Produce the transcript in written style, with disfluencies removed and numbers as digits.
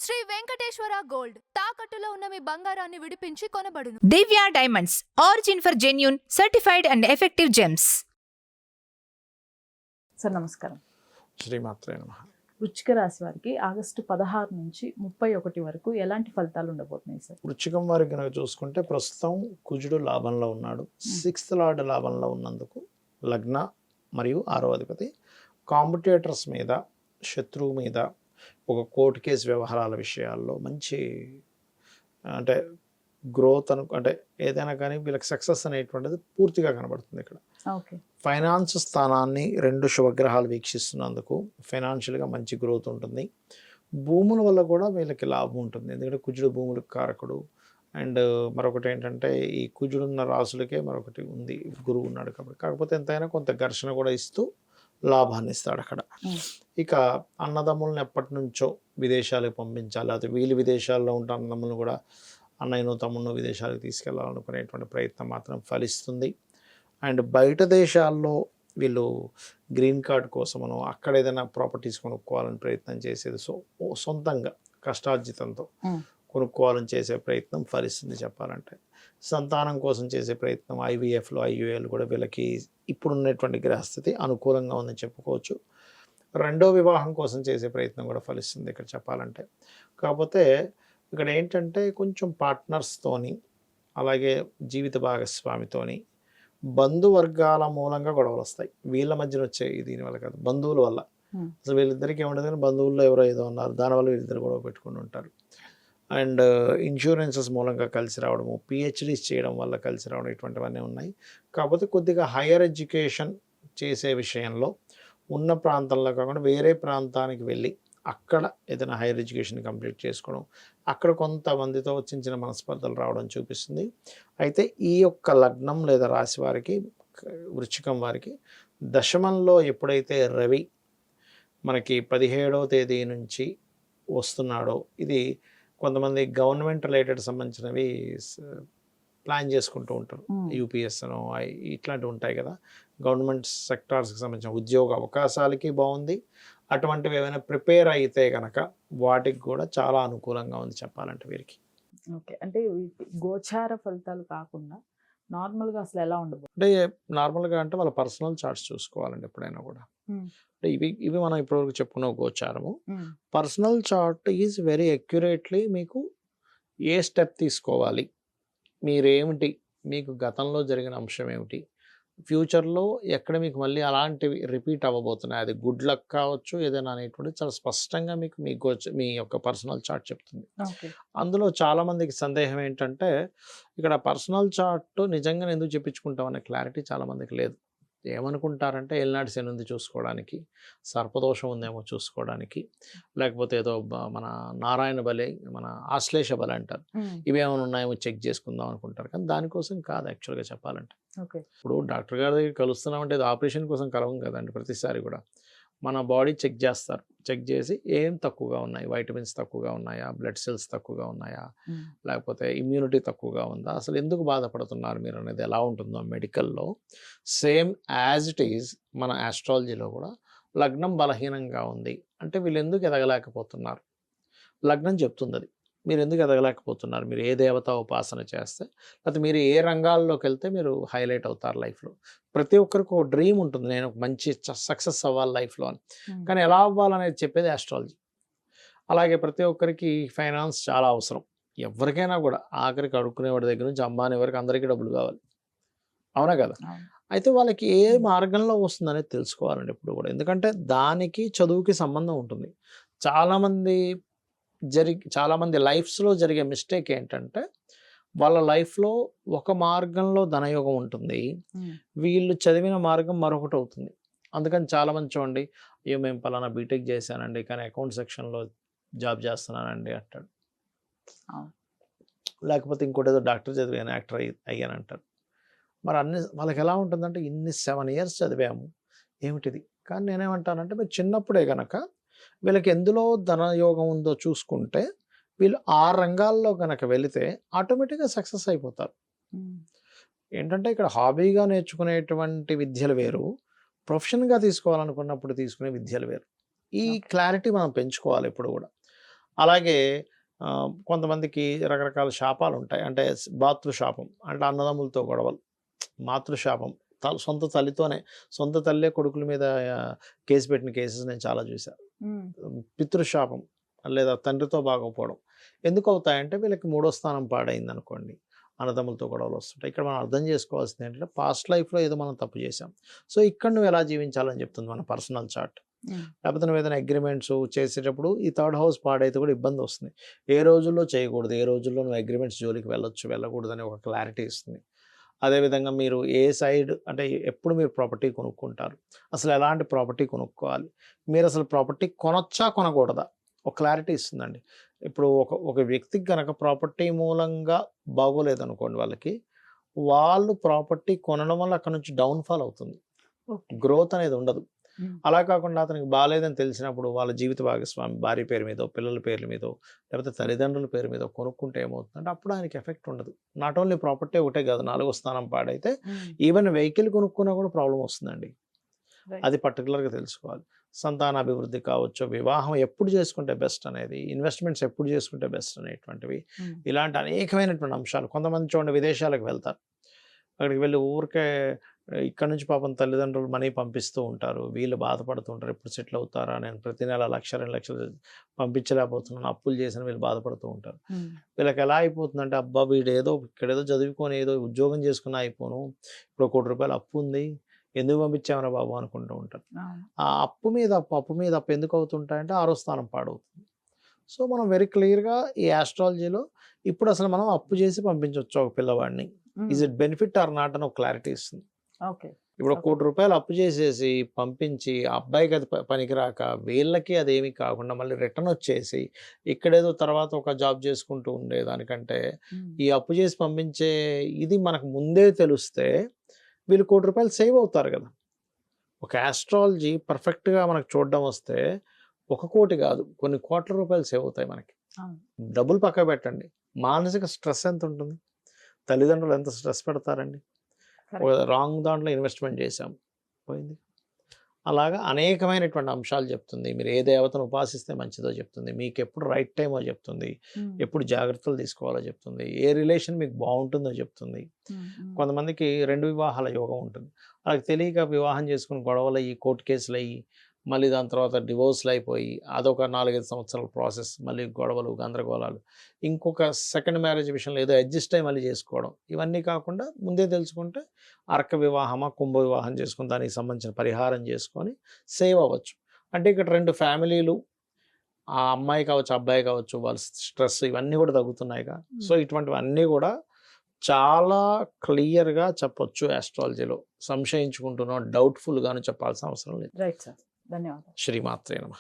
Shri Venkateswara gold తాకట్టులో ఉన్న మీ బంగారాన్ని విడిపించి కొనబడును. Divya diamonds, origin for genuine, certified and effective gems. Sir నమస్కారం. శ్రీమాత్రే నమః. వృశ్చిక రాశి వారికి ఆగస్టు 16 నుంచి 31 వరకు ఎలాంటి ఫలితాలు ఉండబోతున్నాయి సార్? వృశ్చికం వారికి కనుక చూసుకుంటే ప్రస్తుతం కుజుడు లాభంలో ఉన్నాడు. 6th లార్డ్ లాభంలో ఉన్నందుకు లగ్న మరియు 6వ అధిపతి కాంపిటేటర్స్ మీద, శత్రువు మీద, ఒక కోర్టు కేసు వ్యవహారాల విషయాల్లో మంచి అంటే గ్రోత్ అంటే ఏదైనా కానీ వీళ్ళకి సక్సెస్ అనేటువంటిది పూర్తిగా కనబడుతుంది. ఇక్కడ ఓకే, ఫైనాన్స్ స్థానాన్ని 2 శుభగ్రహాలు వీక్షిస్తున్నందుకు ఫైనాన్షియల్గా మంచి గ్రోత్ ఉంటుంది. భూముల వల్ల కూడా వీళ్ళకి లాభం ఉంటుంది, ఎందుకంటే కుజుడు భూములకు కారకుడు. అండ్ మరొకటి ఏంటంటే ఈ కుజుడున్న రాసులకే మరొకటి ఉంది, గురువు ఉన్నాడు కాబట్టి. కాకపోతే ఎంతైనా కొంత ఘర్షణ కూడా ఇస్తూ లాభాన్ని ఇస్తాడు అక్కడ. ఇక అన్నదమ్ములను ఎప్పటి నుంచో విదేశాలకు పంపించాలి, అది వీళ్ళు విదేశాల్లో ఉంటే అన్నదమ్ములను కూడా అన్నయ్యను తమ్మును విదేశాలకు తీసుకెళ్లాలనుకునేటువంటి ప్రయత్నం మాత్రం ఫలిస్తుంది. అండ్ బయట దేశాల్లో వీళ్ళు గ్రీన్ కార్డ్ కోసమను అక్కడ ఏదైనా ప్రాపర్టీస్ కొనుక్కోవాలని ప్రయత్నం చేసేది, సొంతంగా కష్టార్జితంతో కొనుక్కోవాలని చేసే ప్రయత్నం ఫలిస్తుంది. చెప్పాలంటే సంతానం కోసం చేసే ప్రయత్నం, ఐవీఎఫ్లు, ఐయుఏలు కూడా వీళ్ళకి ఇప్పుడున్నటువంటి గ్రహస్థితి అనుకూలంగా ఉందని చెప్పుకోవచ్చు. రెండో వివాహం కోసం చేసే ప్రయత్నం కూడా ఫలిస్తుంది ఇక్కడ చెప్పాలంటే. కాకపోతే ఇక్కడ ఏంటంటే కొంచెం పార్ట్నర్స్తోని, అలాగే జీవిత భాగస్వామితోని, బంధువర్గాల మూలంగా గొడవలు వస్తాయి. వీళ్ళ మధ్యన వచ్చే దీనివల్ల కాదు, బంధువుల వల్ల. అసలు వీళ్ళిద్దరికీ ఏముండదు కానీ బంధువుల్లో ఎవరో ఏదో ఉన్నారు, దానివల్ల వీళ్ళిద్దరు గొడవ పెట్టుకుని ఉంటారు. అండ్ ఇన్సూరెన్సెస్ మూలంగా కలిసి రావడము, పిహెచ్డీస్ చేయడం వల్ల కలిసి రావడం, ఇటువంటివన్నీ ఉన్నాయి. కాకపోతే కొద్దిగా హయ్యర్ ఎడ్యుకేషన్ చేసే విషయంలో ఉన్న ప్రాంతంలో కాకుండా వేరే ప్రాంతానికి వెళ్ళి అక్కడ ఏదైనా హైయర్ ఎడ్యుకేషన్ కంప్లీట్ చేసుకోవడం, అక్కడ కొంతమందితో చిన్న చిన్న మనస్పర్ధలు రావడం చూపిస్తుంది. అయితే ఈ యొక్క లగ్నం లేదా రాశి వారికి, వృశ్చికం వారికి దశమంలో ఎప్పుడైతే రవి మనకి 17వ తేదీ నుంచి వస్తున్నాడో, ఇది కొంతమంది గవర్నమెంట్ రిలేటెడ్ సంబంధించినవి ప్లాన్ చేసుకుంటూ ఉంటారు. యూపీఎస్ అనో ఇట్లాంటివి ఉంటాయి కదా, గవర్నమెంట్ సెక్టార్స్కి సంబంధించిన ఉద్యోగ అవకాశాలకి బాగుంది. అటువంటివి ఏమైనా ప్రిపేర్ అయితే కనుక వాటికి కూడా చాలా అనుకూలంగా ఉంది చెప్పాలంటే వీరికి. ఓకే, అంటే గోచార ఫలితాలు కాకుండా నార్మల్గా అసలు ఎలా ఉండబోతుంది? అంటే నార్మల్గా అంటే వాళ్ళ పర్సనల్ చార్ట్స్ చూసుకోవాలండి ఎప్పుడైనా కూడా. అంటే ఇవి మనం ఇప్పటివరకు చెప్పుకున్న గోచారము. Personal chart is very accurately మీకు ఏ స్టెప్ తీసుకోవాలి, మీరేమిటి, మీకు గతంలో జరిగిన అంశం ఏమిటి, ఫ్యూచర్లో ఎక్కడ మీకు మళ్ళీ అలాంటివి రిపీట్ అవ్వబోతున్నాయి, అది గుడ్ లక్ కావచ్చు ఏదైనా అనేటువంటి చాలా స్పష్టంగా మీకు మీ యొక్క పర్సనల్ చార్ట్ చెప్తుంది. అందులో చాలామందికి సందేహం ఏంటంటే ఇక్కడ పర్సనల్ చార్ట్ నిజంగా ఎందుకు చెప్పించుకుంటామనే క్లారిటీ చాలామందికి లేదు. ఏమనుకుంటారంటే ఏలినాటి శని ఉంది చూసుకోవడానికి, సర్పదోషం ఉందేమో చూసుకోవడానికి, లేకపోతే ఏదో మన నారాయణ బలి, మన ఆశ్లేష బలి అంటారు, ఇవేమైనా ఉన్నాయేమో చెక్ చేసుకుందాం అనుకుంటారు. కానీ దానికోసం కాదు యాక్చువల్గా చెప్పాలంటే. ఇప్పుడు డాక్టర్ గారి దగ్గర కలుస్తున్నామంటే అది ఆపరేషన్ కోసం కలవం కదండి. ప్రతిసారి కూడా మన బాడీ చెక్ చేస్తారు, చెక్ చేసి ఏం తక్కువగా ఉన్నాయి, వైటమిన్స్ తక్కువగా ఉన్నాయా, బ్లడ్ సెల్స్ తక్కువగా ఉన్నాయా, లేకపోతే ఇమ్యూనిటీ తక్కువగా ఉందా, అసలు ఎందుకు బాధపడుతున్నారు మీరు అనేది ఎలా ఉంటుందో మెడికల్లో సేమ్ యాజ్ ఇట్ ఈజ్ మన ఆస్ట్రాలజీలో కూడా లగ్నం బలహీనంగా ఉంది అంటే వీళ్ళు ఎందుకు ఎదగలేకపోతున్నారు, లగ్నం చెప్తుంది అది. మీరు ఎందుకు ఎదగలేకపోతున్నారు, మీరు ఏ దేవతా ఉపాసన చేస్తే, లేకపోతే మీరు ఏ రంగాల్లోకి వెళ్తే మీరు హైలైట్ అవుతారు లైఫ్లో. ప్రతి ఒక్కరికి ఒక డ్రీమ్ ఉంటుంది, నేను మంచి సక్సెస్ అవ్వాలి లైఫ్లో అని. కానీ ఎలా అవ్వాలనేది చెప్పేది ఆస్ట్రాలజీ. అలాగే ప్రతి ఒక్కరికి ఫైనాన్స్ చాలా అవసరం, ఎవరికైనా కూడా. ఆఖరికి అడుక్కునేవాడి దగ్గర నుంచి అంబానీ వరకు అందరికీ డబ్బులు కావాలి, అవునా కదా. అయితే వాళ్ళకి ఏ మార్గంలో వస్తుందనేది తెలుసుకోవాలండి ఎప్పుడు కూడా, ఎందుకంటే దానికి చదువుకి సంబంధం ఉంటుంది. చాలామంది లైఫ్స్లో జరిగే మిస్టేక్ ఏంటంటే వాళ్ళ లైఫ్లో ఒక మార్గంలో ధనయోగం ఉంటుంది, వీళ్ళు చదివిన మార్గం మరొకటి అవుతుంది. అందుకని చాలామంది చూడండి, అయ్యో మేము పలానా బీటెక్ చేశానండి కానీ అకౌంట్ సెక్షన్లో జాబ్ చేస్తున్నానండి అంటాడు, లేకపోతే ఇంకోటి ఏదో డాక్టర్ చదివాను యాక్టర్ అయ్యానంటారు. మరి వాళ్ళకి ఎలా ఉంటుందంటే ఇన్ని 7 years చదివాము ఏమిటిది. కానీ నేనేమంటానంటే మీరు చిన్నప్పుడే కనుక వీళ్ళకి ఎందులో ధనయోగం ఉందో చూసుకుంటే వీళ్ళు ఆ రంగాల్లో కనుక వెళితే ఆటోమేటిక్గా సక్సెస్ అయిపోతారు. ఏంటంటే ఇక్కడ హాబీగా నేర్చుకునేటువంటి విద్యలు వేరు, ప్రొఫెషన్గా తీసుకోవాలనుకున్నప్పుడు తీసుకునే విద్యలు వేరు. ఈ క్లారిటీ మనం పెంచుకోవాలి ఎప్పుడు కూడా. అలాగే కొంతమందికి రకరకాల శాపాలు ఉంటాయి. అంటే భాతృశాపం అంటే అన్నదమ్ములతో గొడవలు, మాతృశాపం సొంత తల్లితోనే, సొంత తల్లే కొడుకుల మీద కేసు పెట్టిన కేసెస్ నేను చాలా చూశాను. పితృశాపం లేదా తండ్రితో బాగోపోవడం ఎందుకు అవుతాయంటే వీళ్ళకి మూడో స్థానం పాడైంది అనుకోండి, అన్నదమ్ములతో గొడవలు వస్తుంటాయి. ఇక్కడ మనం అర్థం చేసుకోవాల్సింది ఏంటంటే పాస్ట్ లైఫ్లో ఏదో మనం తప్పు చేసాం, సో ఇక్కడ నువ్వు ఎలా జీవించాలని చెప్తుంది మన పర్సనల్ చార్ట్. లేకపోతే నువ్వు ఏదైనా అగ్రిమెంట్స్ చేసేటప్పుడు ఈ థర్డ్ హౌస్ పాడైతే కూడా ఇబ్బంది వస్తుంది. ఏ రోజుల్లో చేయకూడదు, ఏ రోజుల్లో నువ్వు అగ్రిమెంట్స్ జోలికి వెళ్ళకూడదు అని ఒక క్లారిటీ ఇస్తుంది. అదేవిధంగా మీరు ఏ సైడ్ అంటే ఎప్పుడు మీరు ప్రాపర్టీ కొనుక్కుంటారు, అసలు ఎలాంటి ప్రాపర్టీ కొనుక్కోవాలి, మీరు అసలు ప్రాపర్టీ కొనొచ్చా కొనకూడదా, ఒక క్లారిటీ ఇస్తుందండి. ఇప్పుడు ఒక వ్యక్తికి కనుక ప్రాపర్టీ మూలంగా బాగోలేదనుకోండి, వాళ్ళు ప్రాపర్టీ కొనడం వల్ల అక్కడ నుంచి డౌన్ఫాల్ అవుతుంది, గ్రోత్ అనేది ఉండదు. అలా కాకుండా అతనికి బాగాలేదని తెలిసినప్పుడు వాళ్ళ జీవిత భాగస్వామి భార్య పేరు మీదో, పిల్లల పేర్ల మీదో, లేకపోతే తల్లిదండ్రుల పేరు మీదో కొనుక్కుంటే ఏమవుతుందంటే అప్పుడు ఆయనకి ఎఫెక్ట్ ఉండదు. నాట్ ఓన్లీ ప్రాపర్టీ ఒకటే కాదు, 4వ స్థానం పాడైతే ఈవెన్ వెహికల్ కొనుక్కున్నా కూడా ప్రాబ్లం వస్తుందండి. అది పర్టికులర్గా తెలుసుకోవాలి. సంతానాభివృద్ధి కావచ్చు, వివాహం ఎప్పుడు చేసుకుంటే బెస్ట్ అనేది, ఇన్వెస్ట్మెంట్స్ ఎప్పుడు చేసుకుంటే బెస్ట్ అనేటువంటివి, ఇలాంటి అనేకమైనటువంటి అంశాలు. కొంతమంది చూడండి విదేశాలకు వెళ్తారు, అక్కడికి వెళ్ళి ఊరికే ఇక్కడ నుంచి పాపం తల్లిదండ్రులు మనీ పంపిస్తూ ఉంటారు, వీళ్ళు బాధపడుతూ ఉంటారు ఎప్పుడు సెటిల్ అవుతారా, నేను ప్రతి నెల 1,00,000-2 లక్షలు పంపించలేకపోతున్నాను, అప్పులు చేసిన వీళ్ళు బాధపడుతూ ఉంటారు. వీళ్ళకి ఎలా అయిపోతుందంటే అబ్బా వీడు ఇక్కడేదో చదువుకొని ఏదో ఉద్యోగం చేసుకుని అయిపోను, ఇప్పుడు ₹1 కోటి అప్పు ఉంది, ఎందుకు పంపించామరా బాబు అనుకుంటూ ఉంటారు. ఆ అప్పు మీద అప్పు ఎందుకు అవుతుంటాయంటే 6వ స్థానం పాడవుతుంది. సో మనం వెరీ క్లియర్గా ఈ ఆస్ట్రాలజీలో ఇప్పుడు అసలు మనం అప్పు చేసి పంపించవచ్చు ఒక పిల్లవాడిని, is it benefit are not అని ఒక క్లారిటీ ఇస్తుంది. ఇప్పుడు ₹1 కోటి అప్పు చేసేసి పంపించి అబ్బాయికి అది పనికిరాక వీళ్ళకి అదేమీ కాకుండా మళ్ళీ రిటర్న్ వచ్చేసి ఇక్కడేదో తర్వాత ఒక జాబ్ చేసుకుంటూ ఉండేదానికంటే ఈ అప్పు చేసి పంపించే ఇది మనకు ముందే తెలిస్తే వీళ్ళు ₹1 కోటి సేవ్ అవుతారు కదా. ఒక ఆస్ట్రాలజీ పర్ఫెక్ట్గా మనకు చూడడం వస్తే 1 కోటి కాదు కొన్ని ₹1,00,00,000 సేవ్ అవుతాయి మనకి. డబ్బులు పక్క పెట్టండి, మానసిక స్ట్రెస్ ఎంత ఉంటుంది, తల్లిదండ్రులు ఎంత స్ట్రెస్ పెడతారండి, రాంగ్ దాంట్లో ఇన్వెస్ట్మెంట్ చేశాం పోయింది. అలాగా అనేకమైనటువంటి అంశాలు చెప్తుంది. మీరు ఏ దేవతను ఉపాసిస్తే మంచిదో చెప్తుంది, మీకు ఎప్పుడు రైట్ టైమో చెప్తుంది, ఎప్పుడు జాగ్రత్తలు తీసుకోవాలో చెప్తుంది, ఏ రిలేషన్ మీకు బాగుంటుందో చెప్తుంది. కొంతమందికి 2 వివాహాల యోగం ఉంటుంది, వాళ్ళకి తెలియక వివాహం చేసుకుని గొడవలు అయ్యి కోర్టు కేసులు అయ్యి మళ్ళీ దాని తర్వాత డివోర్స్లు అయిపోయి అదొక 4-5 సంవత్సరాల ప్రాసెస్, మళ్ళీ గొడవలు గందరగోళాలు, ఇంకొక సెకండ్ మ్యారేజ్ విషయంలో ఏదో అడ్జస్ట్ అయ్యి మళ్ళీ చేసుకోవడం, ఇవన్నీ కాకుండా ముందే తెలుసుకుంటే అర్క వివాహమా కుంభ వివాహం చేసుకుని దానికి సంబంధించిన పరిహారం చేసుకొని సేవ్ అవ్వచ్చు. అంటే ఇక్కడ 2 ఫ్యామిలీలు, ఆ అమ్మాయి కావచ్చు అబ్బాయి కావచ్చు, వాళ్ళ స్ట్రెస్ ఇవన్నీ కూడా తగ్గుతున్నాయిగా. సో ఇటువంటివన్నీ కూడా చాలా క్లియర్గా చెప్పొచ్చు ఆస్ట్రాలజీలో, సంశయించుకుంటున్నాం డౌట్ఫుల్గాను చెప్పాల్సిన అవసరం లేదు. రైట్ సార్, ధన్యవాదాలు. శ్రీమాత్రే నమః.